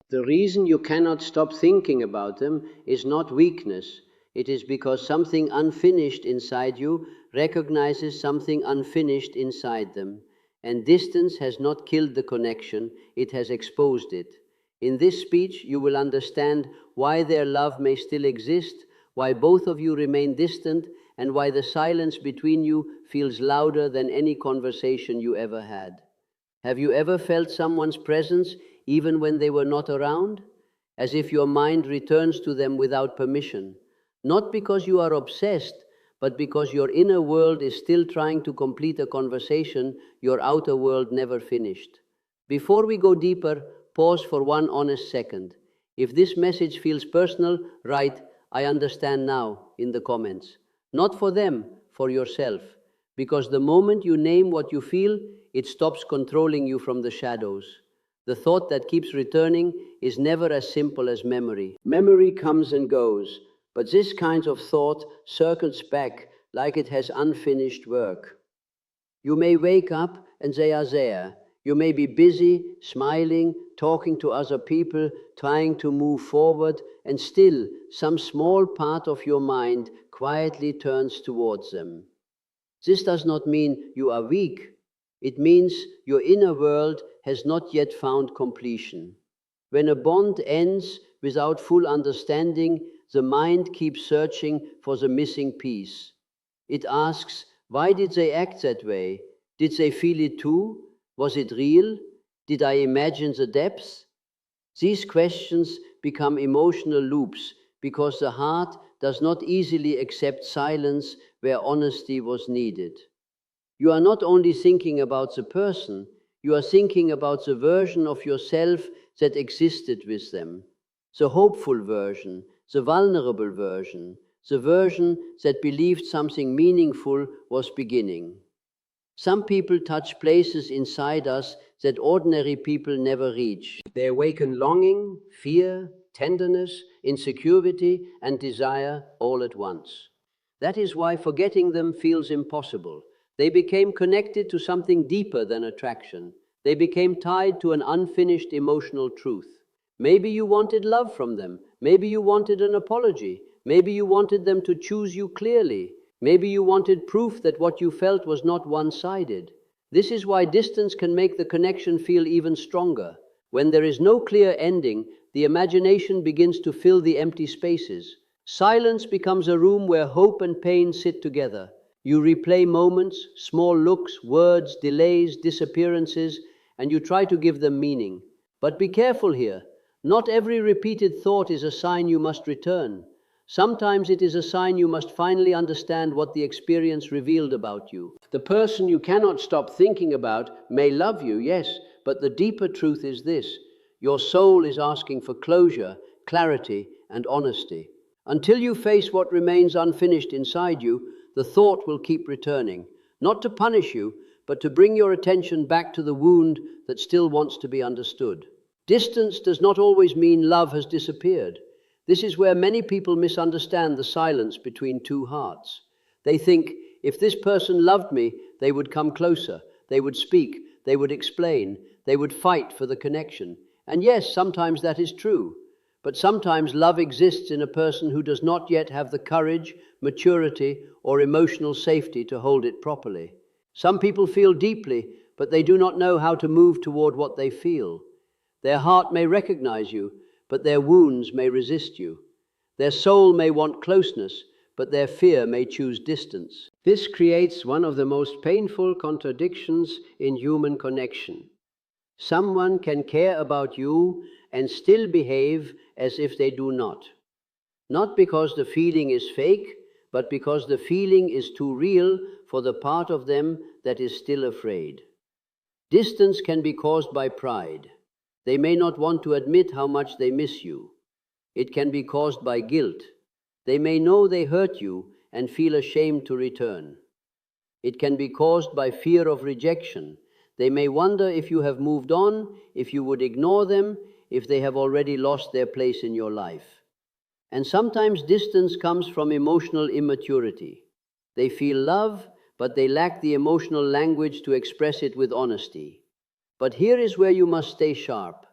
The reason you cannot stop thinking about them is not weakness. It is because something unfinished inside you recognizes something unfinished inside them. And distance has not killed the connection, it has exposed it. In this speech, you will understand why their love may still exist, why both of you remain distant, and why the silence between you feels louder than any conversation you ever had. Have you ever felt someone's presence even when they were not around? As if your mind returns to them without permission. Not because you are obsessed, but because your inner world is still trying to complete a conversation your outer world never finished. Before we go deeper, pause for one honest second. If this message feels personal, write, "I understand now," in the comments. Not for them, for yourself. Because the moment you name what you feel, it stops controlling you from the shadows. The thought that keeps returning is never as simple as memory. Memory comes and goes, but this kind of thought circles back like it has unfinished work. You may wake up and they are there. You may be busy, smiling, talking to other people, trying to move forward, and still some small part of your mind quietly turns towards them. This does not mean you are weak. It means your inner world has not yet found completion. When a bond ends without full understanding, the mind keeps searching for the missing piece. It asks, why did they act that way? Did they feel it too? Was it real? Did I imagine the depths? These questions become emotional loops because the heart does not easily accept silence where honesty was needed. You are not only thinking about the person, you are thinking about the version of yourself that existed with them. The hopeful version, the vulnerable version, the version that believed something meaningful was beginning. Some people touch places inside us that ordinary people never reach. They awaken longing, fear, tenderness, insecurity, and desire all at once. That is why forgetting them feels impossible. They became connected to something deeper than attraction. They became tied to an unfinished emotional truth. Maybe you wanted love from them. Maybe you wanted an apology. Maybe you wanted them to choose you clearly. Maybe you wanted proof that what you felt was not one-sided. This is why distance can make the connection feel even stronger. When there is no clear ending, the imagination begins to fill the empty spaces. Silence becomes a room where hope and pain sit together. You replay moments, small looks, words, delays, disappearances, and you try to give them meaning. But be careful here. Not every repeated thought is a sign you must return. Sometimes it is a sign you must finally understand what the experience revealed about you. The person you cannot stop thinking about may love you, yes, but the deeper truth is this. Your soul is asking for closure, clarity, and honesty. Until you face what remains unfinished inside you, the thought will keep returning, not to punish you, but to bring your attention back to the wound that still wants to be understood. Distance does not always mean love has disappeared. This is where many people misunderstand the silence between two hearts. They think, if this person loved me, they would come closer, they would speak, they would explain, they would fight for the connection. And yes, sometimes that is true. But sometimes love exists in a person who does not yet have the courage, maturity, or emotional safety to hold it properly. Some people feel deeply, but they do not know how to move toward what they feel. Their heart may recognize you, but their wounds may resist you. Their soul may want closeness, but their fear may choose distance. This creates one of the most painful contradictions in human connection. Someone can care about you and still behave as if they do not. Not because the feeling is fake, but because the feeling is too real for the part of them that is still afraid. Distance can be caused by pride. They may not want to admit how much they miss you. It can be caused by guilt. They may know they hurt you and feel ashamed to return. It can be caused by fear of rejection. They may wonder if you have moved on, if you would ignore them, if they have already lost their place in your life. And sometimes distance comes from emotional immaturity. They feel love, but they lack the emotional language to express it with honesty. But here is where you must stay sharp.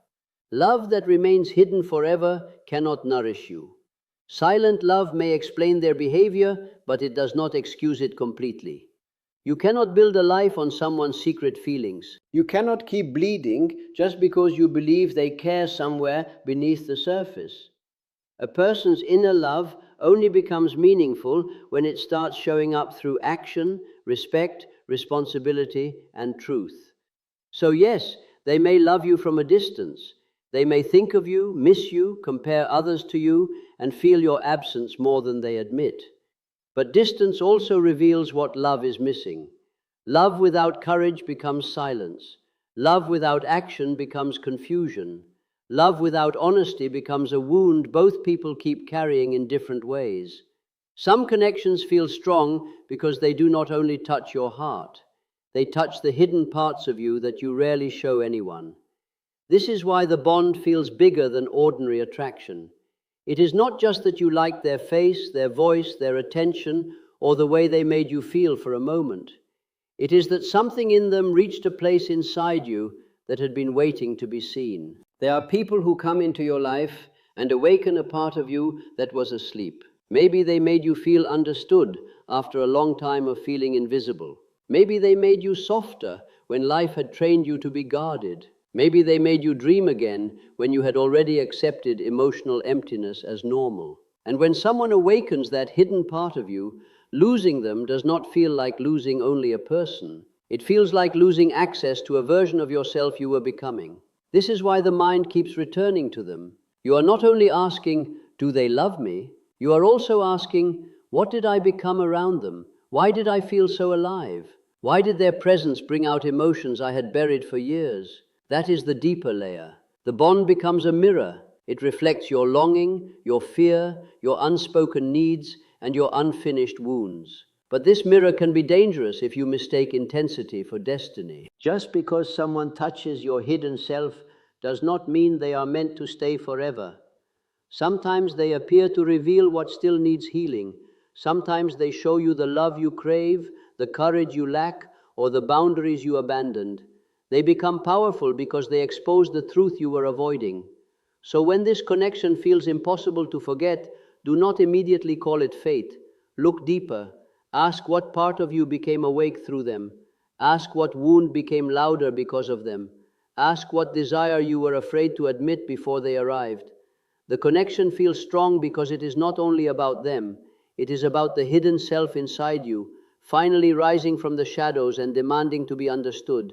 Love that remains hidden forever cannot nourish you. Silent love may explain their behavior, but it does not excuse it completely. You cannot build a life on someone's secret feelings. You cannot keep bleeding just because you believe they care somewhere beneath the surface. A person's inner love only becomes meaningful when it starts showing up through action, respect, responsibility, and truth. So, yes, they may love you from a distance. They may think of you, miss you, compare others to you, and feel your absence more than they admit. But distance also reveals what love is missing. Love without courage becomes silence. Love without action becomes confusion. Love without honesty becomes a wound both people keep carrying in different ways. Some connections feel strong because they do not only touch your heart, they touch the hidden parts of you that you rarely show anyone. This is why the bond feels bigger than ordinary attraction. It is not just that you like their face, their voice, their attention, or the way they made you feel for a moment. It is that something in them reached a place inside you that had been waiting to be seen. There are people who come into your life and awaken a part of you that was asleep. Maybe they made you feel understood after a long time of feeling invisible. Maybe they made you softer when life had trained you to be guarded. Maybe they made you dream again when you had already accepted emotional emptiness as normal. And when someone awakens that hidden part of you, losing them does not feel like losing only a person. It feels like losing access to a version of yourself you were becoming. This is why the mind keeps returning to them. You are not only asking, do they love me? You are also asking, what did I become around them? Why did I feel so alive? Why did their presence bring out emotions I had buried for years? That is the deeper layer. The bond becomes a mirror. It reflects your longing, your fear, your unspoken needs, and your unfinished wounds. But this mirror can be dangerous if you mistake intensity for destiny. Just because someone touches your hidden self does not mean they are meant to stay forever. Sometimes they appear to reveal what still needs healing. Sometimes they show you the love you crave, the courage you lack, or the boundaries you abandoned. They become powerful because they expose the truth you were avoiding. So when this connection feels impossible to forget, do not immediately call it fate. Look deeper. Ask what part of you became awake through them. Ask what wound became louder because of them. Ask what desire you were afraid to admit before they arrived. The connection feels strong because it is not only about them, it is about the hidden self inside you, finally rising from the shadows and demanding to be understood.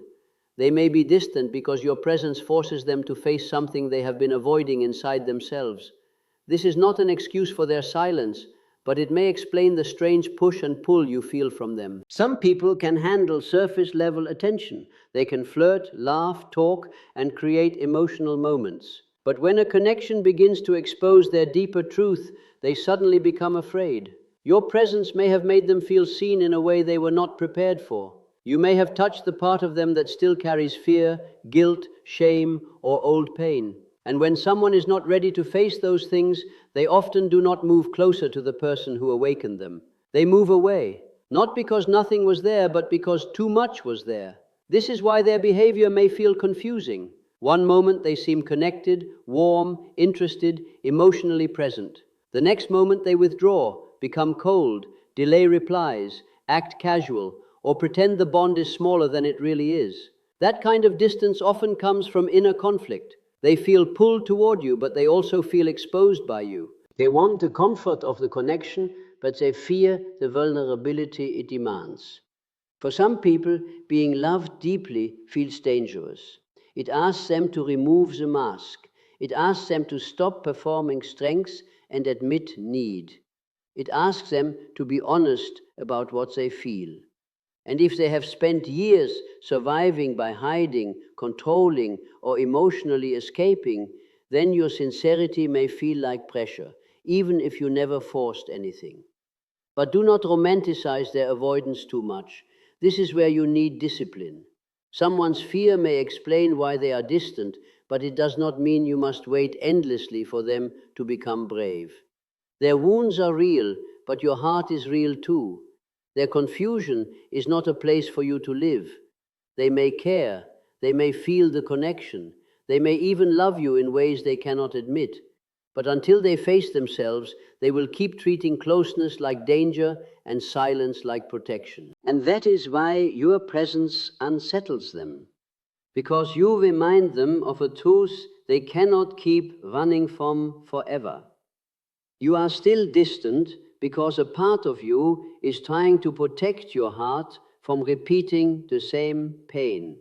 They may be distant because your presence forces them to face something they have been avoiding inside themselves. This is not an excuse for their silence, but it may explain the strange push and pull you feel from them. Some people can handle surface level attention. They can flirt, laugh, talk, and create emotional moments. But when a connection begins to expose their deeper truth, they suddenly become afraid. Your presence may have made them feel seen in a way they were not prepared for. You may have touched the part of them that still carries fear, guilt, shame, or old pain. And when someone is not ready to face those things, they often do not move closer to the person who awakened them. They move away, not because nothing was there, but because too much was there. This is why their behavior may feel confusing. One moment they seem connected, warm, interested, emotionally present. The next moment they withdraw, become cold, delay replies, act casual, or pretend the bond is smaller than it really is. That kind of distance often comes from inner conflict. They feel pulled toward you, but they also feel exposed by you. They want the comfort of the connection, but they fear the vulnerability it demands. For some people, being loved deeply feels dangerous. It asks them to remove the mask. It asks them to stop performing strength and admit need. It asks them to be honest about what they feel. And if they have spent years surviving by hiding, controlling, or emotionally escaping, then your sincerity may feel like pressure, even if you never forced anything. But do not romanticize their avoidance too much. This is where you need discipline. Someone's fear may explain why they are distant, but it does not mean you must wait endlessly for them to become brave. Their wounds are real, but your heart is real too. Their confusion is not a place for you to live. They may care, they may feel the connection, They may even love you in ways they cannot admit. But until they face themselves, they will keep treating closeness like danger and silence like protection. And that is why your presence unsettles them, because you remind them of a truth they cannot keep running from forever. You are still distant because a part of you is trying to protect your heart from repeating the same pain.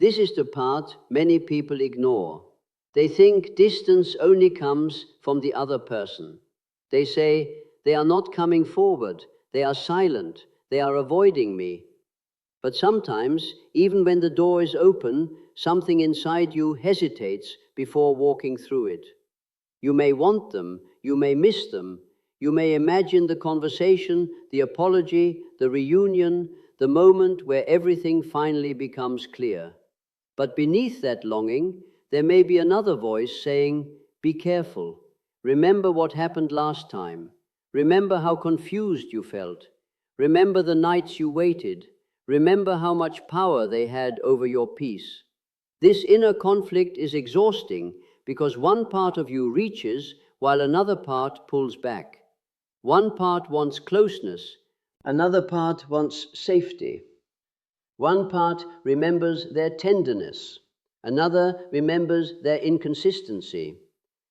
This is the part many people ignore. They think distance only comes from the other person. They say, they are not coming forward, they are silent, they are avoiding me. But sometimes, even when the door is open, something inside you hesitates before walking through it. You may want them, you may miss them, you may imagine the conversation, the apology, the reunion, the moment where everything finally becomes clear. But beneath that longing, there may be another voice saying, be careful. Remember what happened last time. Remember how confused you felt. Remember the nights you waited. Remember how much power they had over your peace. This inner conflict is exhausting because one part of you reaches while another part pulls back. One part wants closeness, another part wants safety. One part remembers their tenderness, another remembers their inconsistency.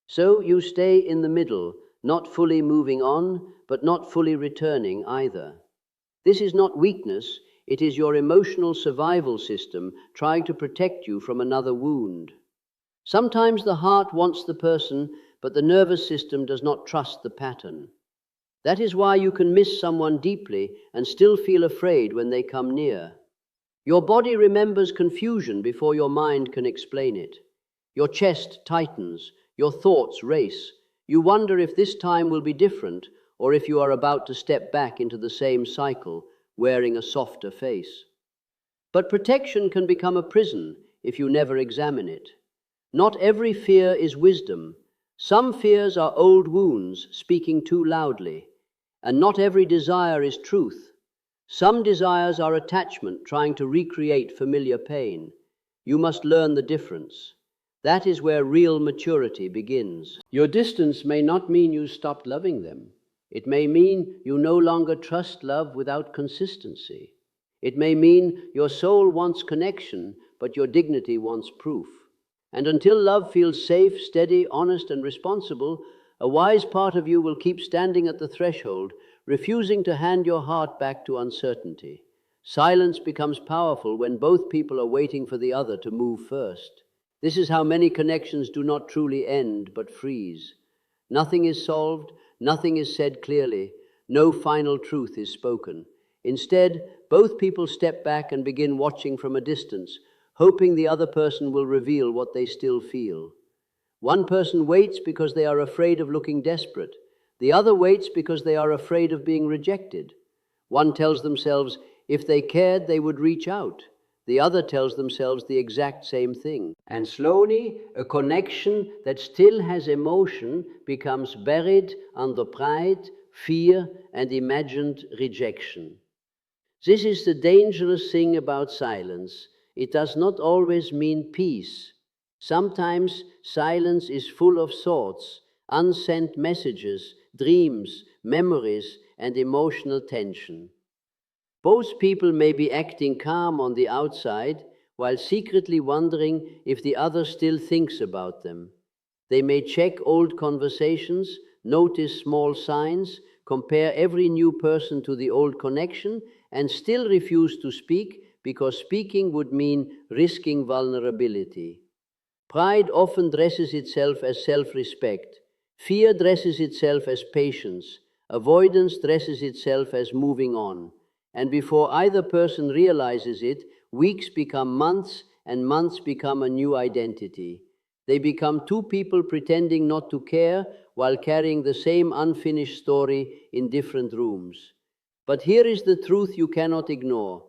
So you stay in the middle, not fully moving on, but not fully returning either. This is not weakness, it is your emotional survival system trying to protect you from another wound. Sometimes the heart wants the person, but the nervous system does not trust the pattern. That is why you can miss someone deeply and still feel afraid when they come near. Your body remembers confusion before your mind can explain it. Your chest tightens, your thoughts race. You wonder if this time will be different, or if you are about to step back into the same cycle, wearing a softer face. But protection can become a prison if you never examine it. Not every fear is wisdom. Some fears are old wounds speaking too loudly, and not every desire is truth. Some desires are attachment trying to recreate familiar pain. You must learn the difference. That is where real maturity begins. Your distance may not mean you stopped loving them. It may mean you no longer trust love without consistency. It may mean your soul wants connection, but your dignity wants proof. And until love feels safe, steady, honest, and responsible, a wise part of you will keep standing at the threshold, refusing to hand your heart back to uncertainty. Silence becomes powerful when both people are waiting for the other to move first. This is how many connections do not truly end, but freeze. Nothing is solved, nothing is said clearly, no final truth is spoken. Instead, both people step back and begin watching from a distance, hoping the other person will reveal what they still feel. One person waits because they are afraid of looking desperate. The other waits because they are afraid of being rejected. One tells themselves if they cared, they would reach out. The other tells themselves the exact same thing. And slowly, a connection that still has emotion becomes buried under pride, fear, and imagined rejection. This is the dangerous thing about silence. It does not always mean peace. Sometimes silence is full of thoughts, unsent messages, dreams, memories, and emotional tension. Both people may be acting calm on the outside while secretly wondering if the other still thinks about them. They may check old conversations, notice small signs, compare every new person to the old connection, and still refuse to speak because speaking would mean risking vulnerability. Pride often dresses itself as self-respect. Fear dresses itself as patience. Avoidance dresses itself as moving on. And before either person realizes it, weeks become months and months become a new identity. They become two people pretending not to care while carrying the same unfinished story in different rooms. But here is the truth you cannot ignore.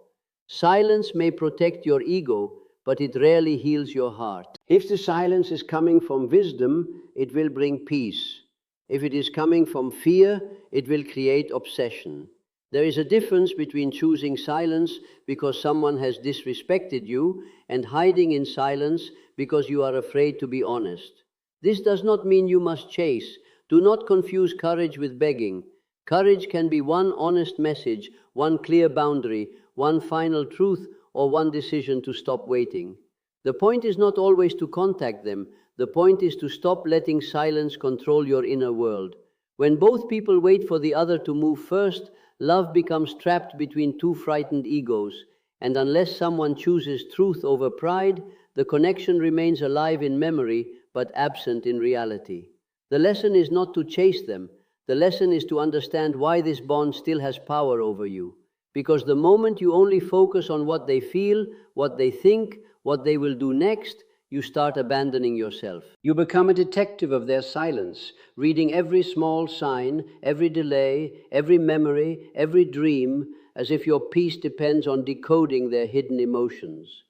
Silence may protect your ego, but it rarely heals your heart. If the silence is coming from wisdom, it will bring peace. If it is coming from fear, it will create obsession. There is a difference between choosing silence because someone has disrespected you and hiding in silence because you are afraid to be honest. This does not mean you must chase. Do not confuse courage with begging. Courage can be one honest message, one clear boundary, one final truth, or one decision to stop waiting. The point is not always to contact them. The point is to stop letting silence control your inner world. When both people wait for the other to move first, love becomes trapped between two frightened egos, and unless someone chooses truth over pride, the connection remains alive in memory but absent in reality. The lesson is not to chase them. The lesson is to understand why this bond still has power over you. Because the moment you only focus on what they feel, what they think, what they will do next, you start abandoning yourself. You become a detective of their silence, reading every small sign, every delay, every memory, every dream, as if your peace depends on decoding their hidden emotions.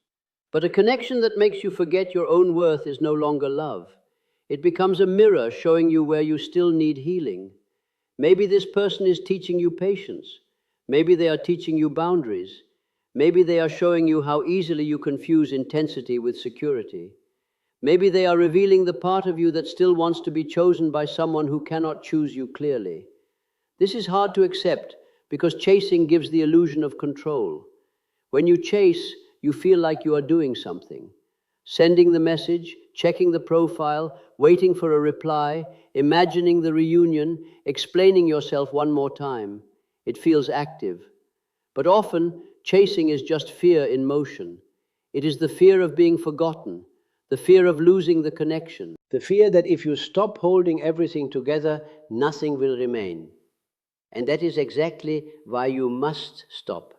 But a connection that makes you forget your own worth is no longer love. It becomes a mirror showing you where you still need healing. Maybe this person is teaching you patience. Maybe they are teaching you boundaries. Maybe they are showing you how easily you confuse intensity with security. Maybe they are revealing the part of you that still wants to be chosen by someone who cannot choose you clearly. This is hard to accept because chasing gives the illusion of control. When you chase, you feel like you are doing something. Sending the message, checking the profile, waiting for a reply, imagining the reunion, explaining yourself one more time. It feels active. But often, chasing is just fear in motion. It is the fear of being forgotten, the fear of losing the connection, the fear that if you stop holding everything together, nothing will remain. And that is exactly why you must stop.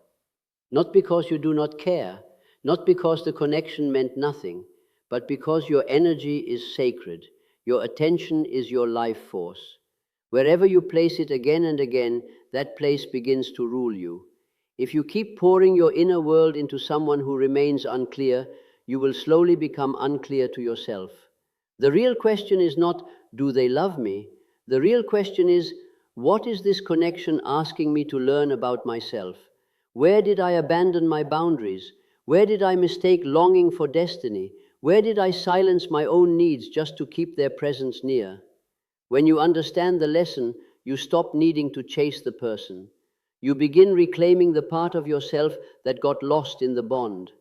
Not because you do not care, not because the connection meant nothing, but because your energy is sacred, your attention is your life force. Wherever you place it again and again, that place begins to rule you. If you keep pouring your inner world into someone who remains unclear, you will slowly become unclear to yourself. The real question is not, do they love me? The real question is, what is this connection asking me to learn about myself? Where did I abandon my boundaries? Where did I mistake longing for destiny? Where did I silence my own needs just to keep their presence near? When you understand the lesson, you stop needing to chase the person. You begin reclaiming the part of yourself that got lost in the bond.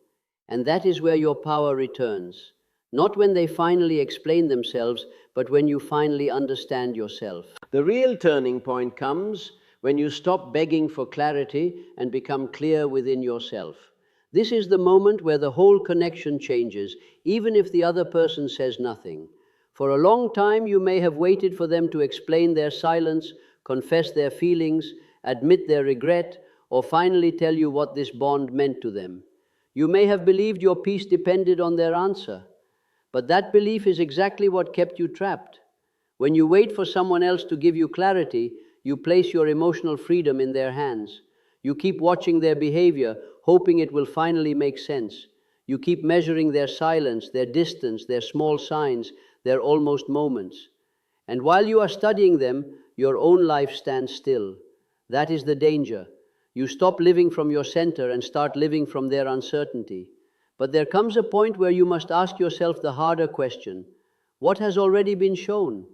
And that is where your power returns. Not when they finally explain themselves, but when you finally understand yourself. The real turning point comes when you stop begging for clarity and become clear within yourself. This is the moment where the whole connection changes, even if the other person says nothing. For a long time, you may have waited for them to explain their silence, confess their feelings, admit their regret, or finally tell you what this bond meant to them. You may have believed your peace depended on their answer, but that belief is exactly what kept you trapped. When you wait for someone else to give you clarity, you place your emotional freedom in their hands. You keep watching their behavior, hoping it will finally make sense. You keep measuring their silence, their distance, their small signs, their almost moments. And while you are studying them, your own life stands still. That is the danger. You stop living from your center and start living from their uncertainty. But there comes a point where you must ask yourself the harder question. What has already been shown?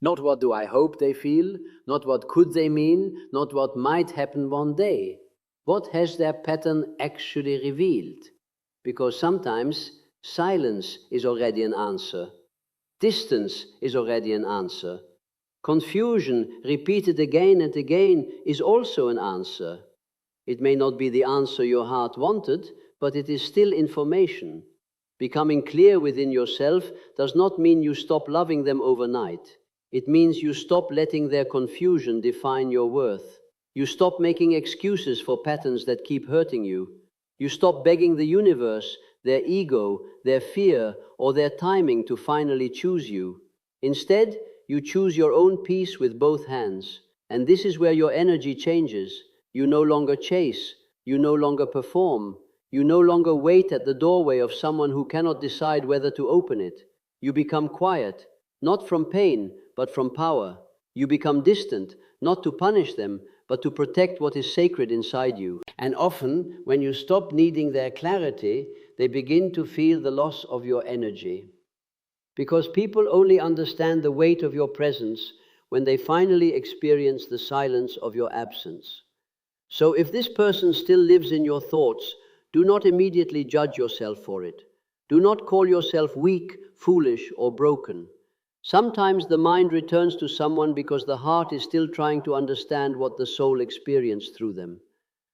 Not what do I hope they feel, not what could they mean, not what might happen one day. What has their pattern actually revealed? Because sometimes silence is already an answer. Distance is already an answer. Confusion, repeated again and again, is also an answer. It may not be the answer your heart wanted, but it is still information. Becoming clear within yourself does not mean you stop loving them overnight. It means you stop letting their confusion define your worth. You stop making excuses for patterns that keep hurting you. You stop begging the universe, their ego, their fear, or their timing to finally choose you. Instead, you choose your own peace with both hands. And this is where your energy changes. You no longer chase. You no longer perform. You no longer wait at the doorway of someone who cannot decide whether to open it. You become quiet, not from pain, but from power. You become distant, not to punish them, but to protect what is sacred inside you. And often, when you stop needing their clarity, they begin to feel the loss of your energy. Because people only understand the weight of your presence when they finally experience the silence of your absence. So if this person still lives in your thoughts, do not immediately judge yourself for it. Do not call yourself weak, foolish, or broken. Sometimes the mind returns to someone because the heart is still trying to understand what the soul experienced through them.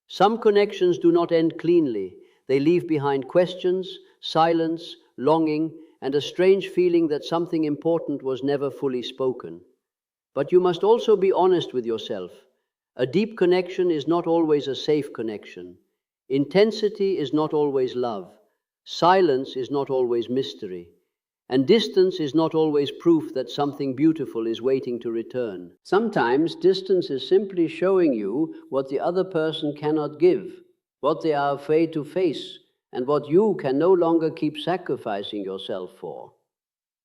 Some connections do not end cleanly. They leave behind questions, silence, longing, and a strange feeling that something important was never fully spoken. But you must also be honest with yourself. A deep connection is not always a safe connection. Intensity is not always love. Silence is not always mystery. And distance is not always proof that something beautiful is waiting to return. Sometimes distance is simply showing you what the other person cannot give, what they are afraid to face, and what you can no longer keep sacrificing yourself for.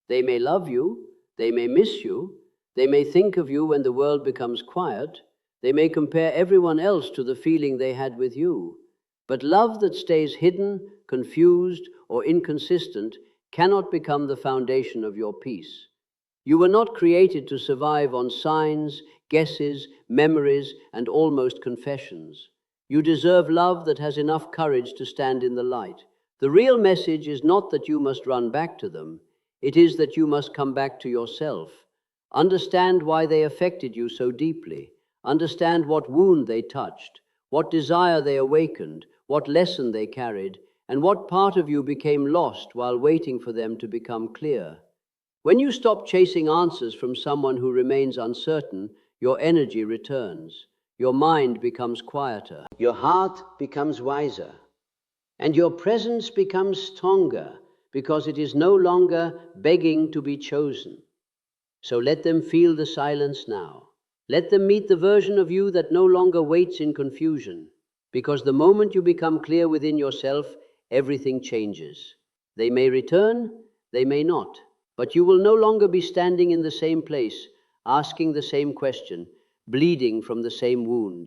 They may love you, they may miss you, they may think of you when the world becomes quiet, they may compare everyone else to the feeling they had with you. But love that stays hidden, confused, or inconsistent cannot become the foundation of your peace. You were not created to survive on signs, guesses, memories, and almost confessions. You deserve love that has enough courage to stand in the light. The real message is not that you must run back to them. It is that you must come back to yourself. Understand why they affected you so deeply. Understand what wound they touched, what desire they awakened, what lesson they carried, and what part of you became lost while waiting for them to become clear. When you stop chasing answers from someone who remains uncertain, your energy returns. Your mind becomes quieter. Your heart becomes wiser. And your presence becomes stronger because it is no longer begging to be chosen. So let them feel the silence now. Let them meet the version of you that no longer waits in confusion. Because the moment you become clear within yourself, everything changes. They may return, they may not. But you will no longer be standing in the same place, asking the same question, bleeding from the same wound.